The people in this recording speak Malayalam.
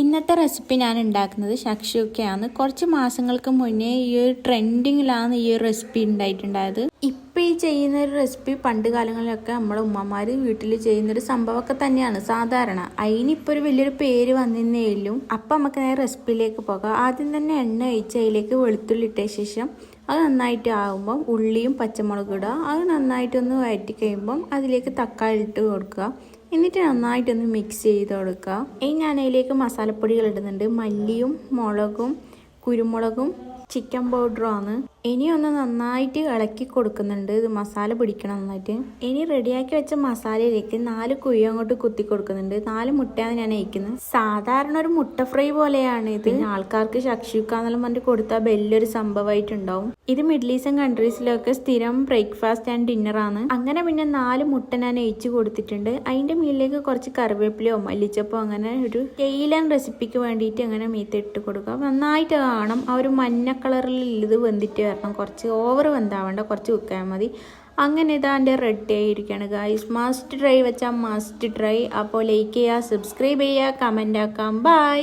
ഇന്നത്തെ റെസിപ്പി ഞാൻ ഉണ്ടാക്കുന്നത് ഷക്ഷൂക്കയാണ്. കുറച്ച് മാസങ്ങൾക്ക് മുന്നേ ഈ ഒരു ട്രെൻഡിങ്ങിലാണ് ഈ ഒരു റെസിപ്പി ഉണ്ടായിട്ടുണ്ടായത്. ഇപ്പം ഈ ചെയ്യുന്ന ഒരു റെസിപ്പി പണ്ട് കാലങ്ങളിലൊക്കെ നമ്മളെ ഉമ്മമാർ വീട്ടിൽ ചെയ്യുന്നൊരു സംഭവമൊക്കെ തന്നെയാണ് സാധാരണ. അതിനിപ്പോൾ ഒരു വലിയൊരു പേര് വന്നിരുന്നേലും. അപ്പം നമുക്ക് നേരെ റെസിപ്പിയിലേക്ക് പോകാം. ആദ്യം തന്നെ എണ്ണ ഒഴിച്ച് അതിലേക്ക് വെളുത്തുള്ളി ഇട്ട ശേഷം അത് നന്നായിട്ട് ആകുമ്പം ഉള്ളിയും പച്ചമുളകും ഇടുക. അത് നന്നായിട്ടൊന്ന് വഴറ്റി കഴിയുമ്പം അതിലേക്ക് തക്കാളി ഇട്ട് കൊടുക്കുക. എന്നിട്ട് നന്നായിട്ടൊന്ന് മിക്സ് ചെയ്ത് കൊടുക്കുക. ഇനി ഞാൻ അതിലേക്ക് മസാലപ്പൊടികൾ ഇടുന്നുണ്ട്. മല്ലിയും മുളകും കുരുമുളകും ചിക്കൻ പൗഡറുമാണ്. ഇനി ഒന്ന് നന്നായിട്ട് ഇളക്കി കൊടുക്കുന്നുണ്ട്. ഇത് മസാല പിടിക്കണം നന്നായിട്ട്. ഇനി റെഡിയാക്കി വെച്ച മസാലയിലേക്ക് 4 കുഴി അങ്ങോട്ട് കുത്തി കൊടുക്കുന്നുണ്ട്. 4 മുട്ടയാണ് ഞാൻ കഴിക്കുന്നത്. സാധാരണ ഒരു മുട്ട ഫ്രൈ പോലെയാണ് ഇത്. ആൾക്കാർക്ക് ഷക്ഷൂക്ക എന്നെല്ലാം പറഞ്ഞിട്ട് കൊടുത്താൽ വലിയൊരു സംഭവമായിട്ടുണ്ടാവും. ഇത് മിഡിൽ ഈസ്റ്റേൺ കൺട്രീസിലൊക്കെ സ്ഥിരം ബ്രേക്ക്ഫാസ്റ്റ് ആൻഡ് ഡിന്നറാണ്. അങ്ങനെ പിന്നെ 4 മുട്ട ഞാൻ ഒഴിച്ച് കൊടുത്തിട്ടുണ്ട്. അതിൻ്റെ മീനിലേക്ക് കുറച്ച് കറിവേപ്പിലയോ മല്ലിച്ചപ്പോ അങ്ങനെ ഒരു തേയിലൻ റെസിപ്പിക്ക് വേണ്ടിയിട്ട് അങ്ങനെ മീത്തിട്ട് കൊടുക്കുക. നന്നായിട്ട് കാണാം ആ ഒരു മഞ്ഞ കളറിൽ ഇത് വെന്തിട്ട് വരണം. കുറച്ച് ഓവർ വെന്താവേണ്ട, കുറച്ച് വെക്കാൻ മതി. അങ്ങനെ ഇതാ എൻ്റെ റെഡി ആയിരിക്കുകയാണ് ഗായ്സ്. മസ്റ്റ് ട്രൈ വെച്ചാൽ മസ്റ്റ് ട്രൈ. അപ്പോൾ ലൈക്ക് ചെയ്യുക, സബ്സ്ക്രൈബ് ചെയ്യുക, കമൻ്റ് ആക്കാം. ബൈ.